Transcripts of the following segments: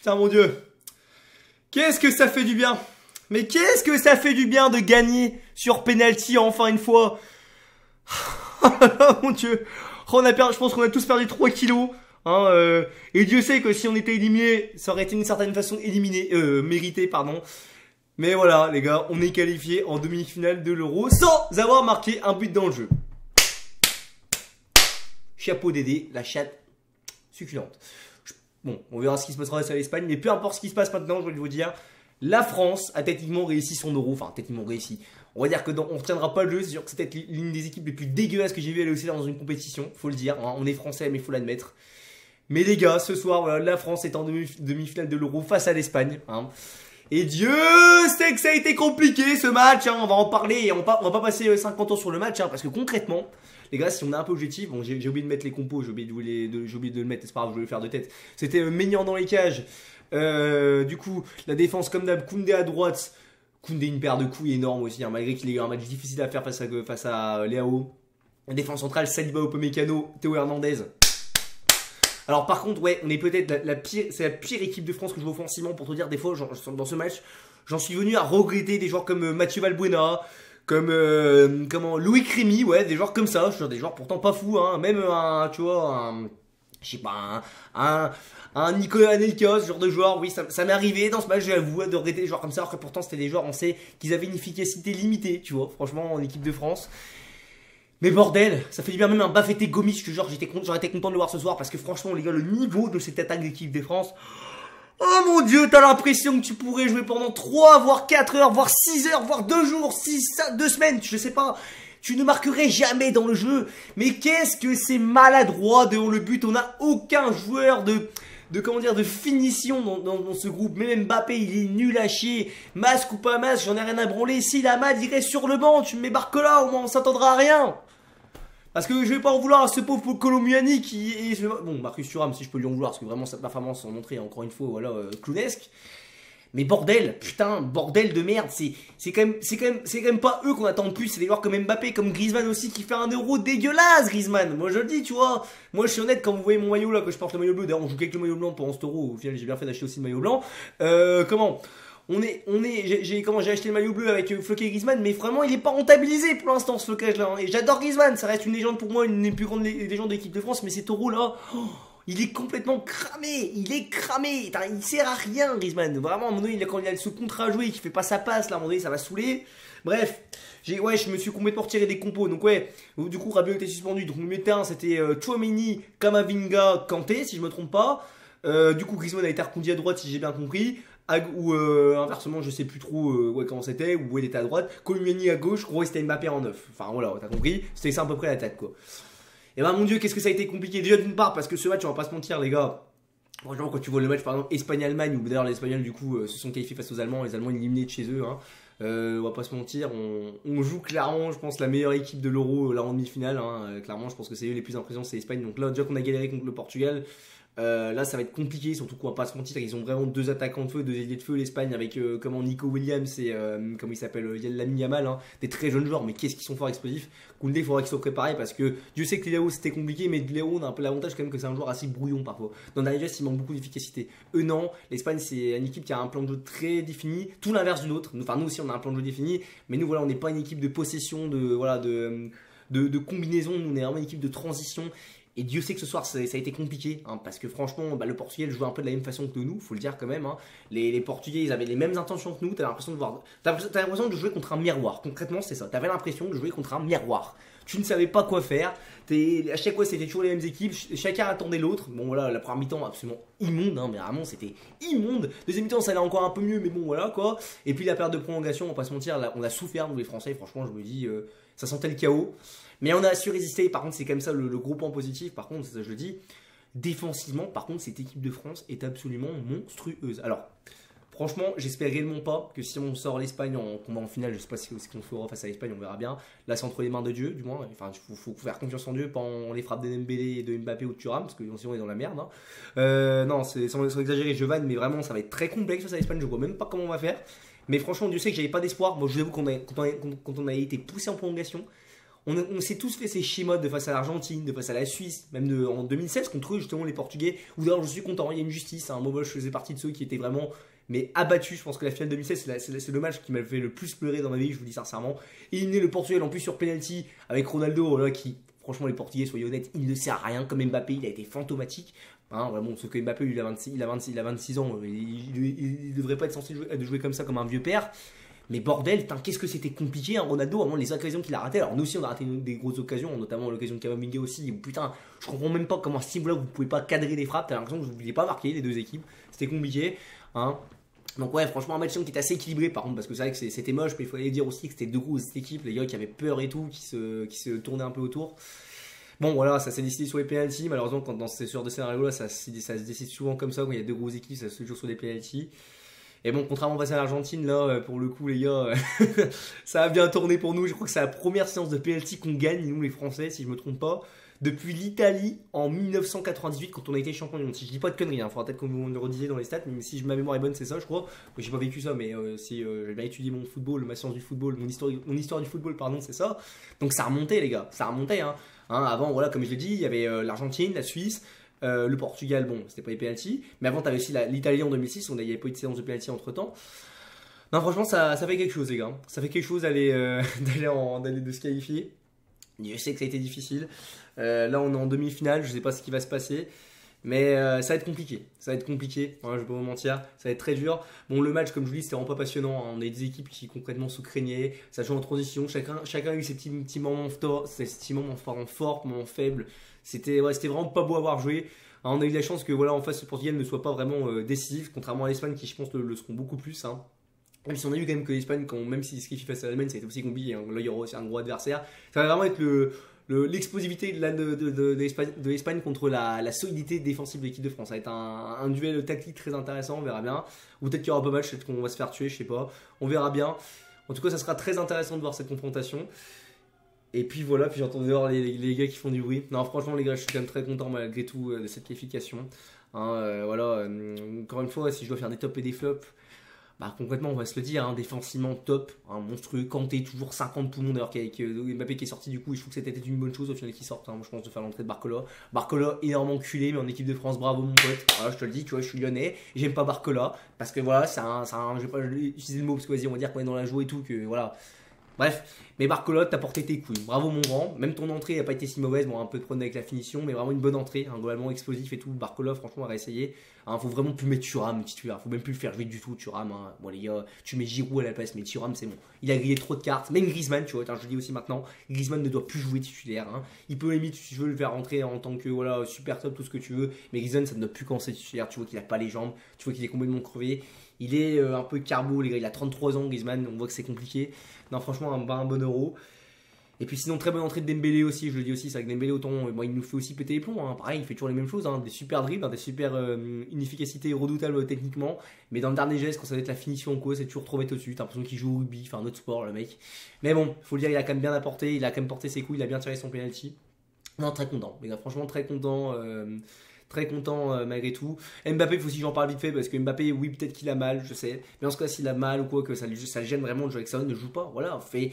Putain, mon Dieu. Qu'est-ce que ça fait du bien. Mais qu'est-ce que ça fait du bien de gagner sur penalty enfin une fois. Oh mon Dieu. Oh, je pense qu'on a tous perdu 3 kilos. Hein, et Dieu sait que si on était éliminé, ça aurait été d'une certaine façon mérité, pardon. Mais voilà, les gars, on est qualifié en demi-finale de l'Euro sans avoir marqué un but dans le jeu. Chapeau Dédé, la chatte succulente. Bon, on verra ce qui se passera à l'Espagne, mais peu importe ce qui se passe maintenant, je vais vous dire, la France a techniquement réussi son Euro, enfin techniquement réussi. On va dire que on ne retiendra pas le jeu, c'est sûr que c'est peut-être l'une des équipes les plus dégueulasses que j'ai vu aller aussi dans une compétition, faut le dire, hein. On est français mais faut l'admettre. Mais les gars, ce soir, voilà, la France est en demi-finale de l'Euro face à l'Espagne, hein. Et Dieu sait que ça a été compliqué ce match, hein. On va en parler et on va pas passer 50 ans sur le match, hein, parce que concrètement, les gars, si on est un peu objectif, bon, j'ai oublié de mettre les compos, j'ai oublié de le mettre, c'est pas grave, je vais le faire de tête. C'était Maignan dans les cages. Du coup, la défense comme d'hab, Koundé à droite. Koundé une paire de couilles énorme aussi, hein, malgré qu'il ait eu un match difficile à faire face à Léao. La défense centrale, Saliba, Upamecano, Théo Hernandez. Alors par contre, ouais, on est peut-être c'est la pire équipe de France que je vois offensivement pour te dire des fois, dans ce match, j'en suis venu à regretter des joueurs comme Mathieu Valbuena, comme Loïc Rémy, ouais, des joueurs comme ça, des joueurs pourtant pas fous, hein, même tu vois, je sais pas, un Nicolas Anelka, ce genre de joueur, oui, ça m'est arrivé dans ce match, j'avoue, de regretter des joueurs comme ça, alors que pourtant c'était des joueurs, on sait qu'ils avaient une efficacité limitée, tu vois, franchement, en équipe de France. Mais bordel, ça fait du bien, même un Bafété Gomis, que genre j'aurais été content de le voir ce soir, parce que franchement, les gars, le niveau de cette attaque d'équipe de France, oh mon Dieu, t'as l'impression que tu pourrais jouer pendant 3, voire 4 heures, voire 6 heures, voire 2 jours, 2 semaines, je sais pas. Tu ne marquerais jamais dans le jeu. Mais qu'est-ce que c'est maladroit devant le but. On n'a aucun joueur de finition dans ce groupe. Même Mbappé, il est nul à chier. Masque ou pas masque, j'en ai rien à branler. Si la Mad irait sur le banc, tu me mets Barcola, au moins on s'attendra à rien. Parce que je vais pas en vouloir à ce pauvre Colomuani qui est... Bon, Marcus Thuram, si je peux lui en vouloir, parce que vraiment sa performance s'en montrer encore une fois, voilà, clownesque. Mais bordel, putain, bordel de merde, c'est quand même pas eux qu'on attend le plus, c'est des joueurs comme Mbappé, comme Griezmann aussi, qui fait un Euro dégueulasse, Griezmann. Moi je le dis, tu vois, moi je suis honnête, quand vous voyez mon maillot là, que je porte le maillot bleu, d'ailleurs on joue qu'avec le maillot blanc pendant cet Euro, au final j'ai bien fait d'acheter aussi le maillot blanc. J'ai acheté le maillot bleu avec Floqué et Griezmann, mais vraiment il est pas rentabilisé pour l'instant ce flocage là, hein. Et j'adore Griezmann, ça reste une légende pour moi, une des plus grandes légendes de l'équipe de France, mais cet Euro là... Il est complètement cramé, il sert à rien Griezmann, vraiment à un moment donné quand il a ce contrat à jouer, qu'il fait pas sa passe là, à un moment donné ça va saouler. Bref, je me suis complètement retiré des compos, donc ouais, du coup Rabiot était suspendu, donc le milieu de terrain c'était Tchouaméni, Kamavinga, Kanté si je me trompe pas. Du coup Griezmann a été reconduit à droite si j'ai bien compris, ou inversement je sais plus trop comment c'était, où il était à droite, Colomuani à gauche, gros c'était Mbappé en neuf, enfin voilà, t'as compris, c'était ça à peu près l'attaque quoi. Et ben mon Dieu, qu'est-ce que ça a été compliqué. Déjà d'une part parce que ce match, on va pas se mentir les gars. Franchement quand tu vois le match par exemple Espagne-Allemagne, où d'ailleurs les Espagnols du coup se sont qualifiés face aux Allemands, les Allemands éliminés de chez eux, hein. On va pas se mentir, on joue clairement je pense la meilleure équipe de l'Euro là en demi-finale, hein. Clairement je pense que c'est eux les plus impressionnants, c'est l'Espagne. Donc là déjà qu'on a galéré contre le Portugal, là ça va être compliqué, surtout qu'on va pas se mentir, ils ont vraiment 2 attaquants de feu, 2 ailiers de feu l'Espagne avec Nico Williams et comment il s'appelle, Lamine Yamal, hein, des très jeunes joueurs, mais qu'est-ce qu'ils sont forts explosifs. Koundé il faudra qu'ils soient préparés parce que Dieu sait que Léo c'était compliqué, mais Léo on a un peu l'avantage quand même que c'est un joueur assez brouillon parfois. Dans la Digest il manque beaucoup d'efficacité. Eux non, l'Espagne c'est une équipe qui a un plan de jeu très défini, tout l'inverse du nôtre. Enfin nous aussi on a un plan de jeu défini, mais nous voilà on n'est pas une équipe de possession, de combinaison, nous on est vraiment une équipe de transition. Et Dieu sait que ce soir ça a été compliqué, hein, parce que franchement le Portugal jouait un peu de la même façon que nous, faut le dire quand même, hein. Les Portugais ils avaient les mêmes intentions que nous, t'as l'impression de jouer contre un miroir, concrètement c'est ça, t'avais l'impression de jouer contre un miroir. Tu ne savais pas quoi faire, à chaque fois c'était toujours les mêmes équipes, chacun attendait l'autre. Bon voilà, la première mi-temps absolument immonde, hein, mais vraiment c'était immonde. Deuxième mi-temps ça allait encore un peu mieux, mais bon voilà quoi. Et puis la période de prolongation, on va pas se mentir, là, on a souffert nous les Français, franchement je me dis, ça sentait le chaos. Mais on a su résister, par contre c'est comme ça le gros point positif, par contre ça je le dis, défensivement par contre cette équipe de France est absolument monstrueuse. Alors franchement j'espère réellement pas que si on sort l'Espagne en combat en finale, je sais pas ce qu'on fera face à l'Espagne, on verra bien, là c'est entre les mains de Dieu du moins, enfin il faut faire confiance en Dieu, pas en les frappes de Dembélé, de Mbappé ou de Thuram, parce que sinon on est dans la merde, hein. Non c'est sans exagérer je vanne, mais vraiment ça va être très complexe face à l'Espagne, je vois même pas comment on va faire. Mais franchement Dieu sait que j'avais pas d'espoir, moi je vous avoue quand on a été poussé en prolongation, On s'est tous fait ces schémas de face à l'Argentine, de face à la Suisse, même en 2016 contre eux, justement, les Portugais. Ou d'ailleurs, je suis content, il y a une justice. Hein. Moi, je faisais partie de ceux qui étaient vraiment abattus. Je pense que la finale 2016, c'est le match qui m'a fait le plus pleurer dans ma vie, je vous dis sincèrement. Et il le Portugal en plus sur penalty avec Ronaldo, là, qui, franchement, les Portugais, soyez honnêtes, il ne sert à rien. Comme Mbappé, il a été fantomatique. Hein, bon, sauf que Mbappé, il a 26 ans. Il ne devrait pas être censé jouer comme ça, comme un vieux père. Mais bordel, qu'est-ce que c'était compliqué, hein, Ronaldo, vraiment les occasions qu'il a ratées. Alors nous aussi on a raté des grosses occasions, notamment l'occasion de Camavinga aussi. Putain, je comprends même pas comment à ce team-là vous pouvez pas cadrer des frappes. T'as l'impression que vous ne vouliez pas marquer les deux équipes. C'était compliqué. Hein. Donc ouais, franchement un match qui était assez équilibré par contre, parce que c'est vrai que c'était moche, mais il fallait dire aussi que c'était deux grosses équipes, les gars qui avaient peur et tout, qui se tournaient un peu autour. Bon voilà, ça s'est décidé sur les penalties. Malheureusement quand dans ce genre de scénario là, ça se décide souvent comme ça, quand il y a deux grosses équipes, ça se joue sur des penalties. Et bon, contrairement à l'Argentine, là, pour le coup, les gars, ça a bien tourné pour nous. Je crois que c'est la première séance de penalty qu'on gagne, nous les Français, si je me trompe pas, depuis l'Italie en 1998, quand on a été champion du monde. Si je dis pas de conneries, il faudra peut-être qu'on me le redise dans les stats, mais si ma mémoire est bonne, c'est ça, je crois. J'ai pas vécu ça, mais j'ai bien étudié mon football, ma science du football, mon histoire du football, pardon, c'est ça. Donc ça remontait, les gars, ça remontait. Hein, avant, voilà, comme je l'ai dit, il y avait l'Argentine, la Suisse. Le Portugal, bon, c'était pas les penalty, mais avant, t'avais aussi l'Italie en 2006, il n'y avait pas eu de séance de penalty entre temps. Non, franchement, ça fait quelque chose, les gars. Ça fait quelque chose d'aller de se qualifier. Je sais que ça a été difficile. Là, on est en demi-finale, je sais pas ce qui va se passer. Mais ça va être compliqué. Ça va être compliqué, je vais pas vous mentir. Ça va être très dur. Bon, le match, comme je vous dis, c'était vraiment pas passionnant. Hein. On a des équipes qui concrètement se craignaient. Ça joue en transition. Chacun a eu ses petits moments forts, moments faibles. C'était vraiment pas beau à voir jouer. Hein, on a eu la chance que voilà, en face, le Portugal ne soit pas vraiment décisif, contrairement à l'Espagne qui, je pense, le seront beaucoup plus. Hein. Même si on a eu quand même que l'Espagne, même si ce qui fait face à l'Allemagne, ça a été aussi compliqué. Hein. Là, il y aura aussi un gros adversaire. Ça va vraiment être l'explosivité de l'Espagne contre la solidité défensive de l'équipe de France. Ça va être un duel tactique très intéressant, on verra bien. Ou peut-être qu'il n'y aura pas match, peut-être qu'on va se faire tuer, je sais pas. On verra bien. En tout cas, ça sera très intéressant de voir cette confrontation. Et puis voilà, puis j'entends dehors les gars qui font du bruit. Non, franchement, les gars, je suis quand même très content malgré tout de cette qualification. Hein, voilà, encore une fois, si je dois faire des tops et des flops, concrètement, on va se le dire, hein, défensivement top, monstrueux. Kanté, toujours 50 poumons, d'ailleurs, avec Mbappé qui est sorti du coup, et je trouve que c'était une bonne chose au final qu'il sorte. Hein, je pense de faire l'entrée de Barcola. Barcola, énormément culé, mais en équipe de France, bravo mon pote. Voilà, je te le dis, tu vois, je suis lyonnais, j'aime pas Barcola, parce que voilà, je vais pas utiliser le mot, parce que vas-y, on va dire qu'on est dans la joie et tout, que voilà. Bref, mais Barcola, t'as porté tes couilles. Bravo mon grand. Même ton entrée n'a pas été si mauvaise. Bon, un peu de problème avec la finition, mais vraiment une bonne entrée. Globalement explosif et tout. Barcola, franchement, on va essayer. Faut vraiment plus mettre Thuram titulaire. Faut même plus le faire jouer du tout, Thuram. Bon, les gars, tu mets Giroud à la place, mais Thuram, c'est bon. Il a grillé trop de cartes. Même Griezmann, tu vois. Je le dis aussi maintenant. Griezmann ne doit plus jouer titulaire. Il peut limite, si tu veux, le faire rentrer en tant que voilà, super top, tout ce que tu veux. Mais Griezmann, ça ne doit plus commencer titulaire. Tu vois qu'il a pas les jambes. Tu vois qu'il est complètement crevé. Il est un peu carbo, les gars. Il a 33 ans, Griezmann. On voit que c'est compliqué. Non, franchement, un bon euro. Et puis sinon, très bonne entrée de Dembélé aussi, je le dis aussi, c'est avec Dembélé autant, il nous fait aussi péter les plombs, hein. Pareil, il fait toujours les mêmes choses, hein. Des super dribbles, des super inefficacités redoutables techniquement, mais dans le dernier geste, quand ça va être la finition en cause, c'est toujours trop mettre au-dessus, t'as l'impression qu'il joue au rugby, enfin un autre sport le mec. Mais bon, faut le dire, il a quand même bien apporté, il a quand même porté ses coups, il a bien tiré son penalty. Non, très content, les gars, franchement très content. Très content malgré tout. Mbappé, il faut aussi que j'en parle vite fait parce que Mbappé, oui, peut-être qu'il a mal, je sais. Mais en ce cas, s'il a mal ou quoi, que ça le gêne vraiment de jouer avec ça, ne joue pas. Voilà, en fait,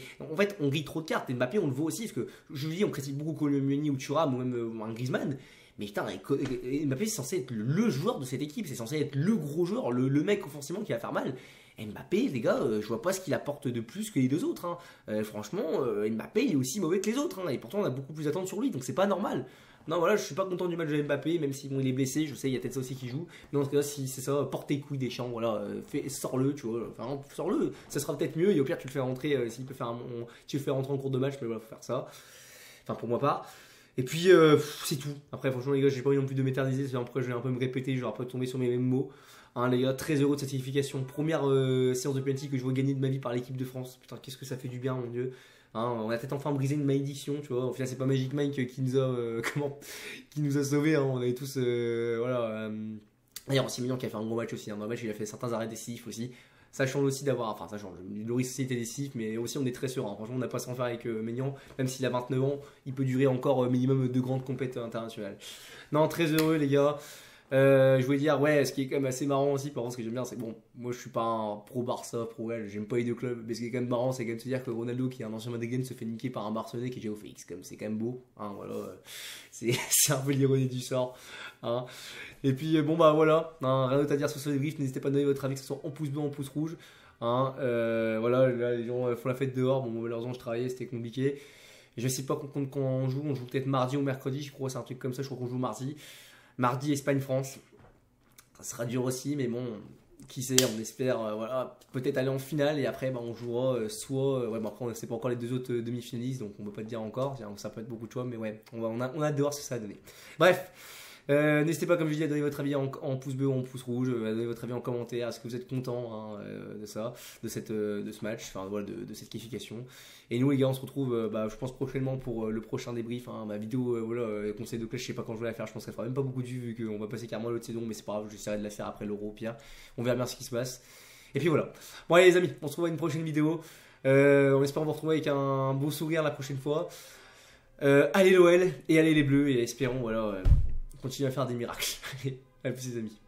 on grille trop de cartes. Et Mbappé, on le voit aussi parce que je vous dis, on critique beaucoup Koulibaly ou Thuram ou même un Griezmann. Mais putain, Mbappé, c'est censé être le joueur de cette équipe. C'est censé être le gros joueur, le mec offensivement qui va faire mal. Mbappé, les gars, je vois pas ce qu'il apporte de plus que les deux autres. Franchement, Mbappé, il est aussi mauvais que les autres. Et pourtant, on a beaucoup plus d'attentes sur lui. Donc, c'est pas normal. Non, voilà, je suis pas content du match de Mbappé, même si bon, il est blessé, je sais, il y a peut-être ça aussi qui joue. Mais en tout cas, si c'est ça, porte tes couilles des champs, voilà, sors-le, tu vois, enfin, sors-le, ça sera peut-être mieux, et au pire, tu le fais rentrer, s'il peut faire tu le fais rentrer en cours de match, mais voilà, faut faire ça. Enfin, pour moi, pas. Et puis, c'est tout. Après, franchement, les gars, j'ai pas envie non plus de m'éterniser, après, je vais un peu me répéter, je vais après tomber sur mes mêmes mots. Les gars, très heureux de cette qualification. Première séance de penalty que je vois gagner de ma vie par l'équipe de France. Putain, qu'est-ce que ça fait du bien, mon dieu. On a peut-être enfin brisé une malédiction, tu vois. Au final, c'est pas Magic Mike qui nous a sauvés. On avait tous, voilà. D'ailleurs, Simon qui a fait un gros match aussi. Dans le match, il a fait certains arrêts décisifs aussi. Ça change aussi d'avoir, enfin, ça change. Loris aussi était décisif, mais aussi on est très serein. Franchement, on n'a pas à s'en faire avec Maignan. Même s'il a 29 ans, il peut durer encore minimum 2 grandes compétitions internationales. Non, très heureux, les gars. Je voulais dire, ouais, ce qui est quand même assez marrant aussi, par contre, ce que j'aime bien, c'est que bon, moi je suis pas un pro Barça, pro Real, j'aime pas les deux clubs, mais ce qui est quand même marrant, c'est quand même de se dire que Ronaldo, qui est un ancien Madrid, se fait niquer par un Barcelonais qui est déjà au FX, comme c'est quand même beau, hein, voilà, c'est c'est un peu l'ironie du sort, hein. Et puis bon, bah voilà, hein, rien d'autre à dire sur ce débrief, n'hésitez pas à donner votre avis, que ce soit en pouce bleu, en pouce rouge, hein, voilà, là les gens font la fête dehors, bon, malheureusement je travaillais, c'était compliqué. Je sais pas quand on joue peut-être mardi ou mercredi, je crois, c'est un truc comme ça, je crois qu'on joue mardi. Mardi, Espagne-France. Ça sera dur aussi, mais bon, qui sait, on espère voilà, peut-être aller en finale et après bah, on jouera ouais, bon, après on ne sait pas encore les deux autres demi-finalistes, donc on ne peut pas te dire encore, ça peut être beaucoup de choix, mais ouais, on a hâte de voir ce que ça va donner. Bref. N'hésitez pas, comme je dis, à donner votre avis en pouce bleu ou en pouce rouge, à donner votre avis en commentaire. Est-ce que vous êtes content, hein, de ça, de ce match, enfin voilà, de cette qualification. Et nous les gars, on se retrouve, bah, je pense prochainement pour le prochain débrief, hein, ma vidéo, voilà, conseil de clash, je sais pas quand je vais la faire, je pense qu'elle fera même pas beaucoup de vues vu qu'on va passer carrément à l'autre saison, mais c'est pas grave, j'essaierai de la faire après l'Euro, Pierre. On verra bien ce qui se passe. Et puis voilà. Bon allez les amis, on se retrouve à une prochaine vidéo. On espère vous retrouver avec un beau sourire la prochaine fois. Allez l'OL et allez les Bleus et espérons voilà. Continuez à faire des miracles. À plus les amis.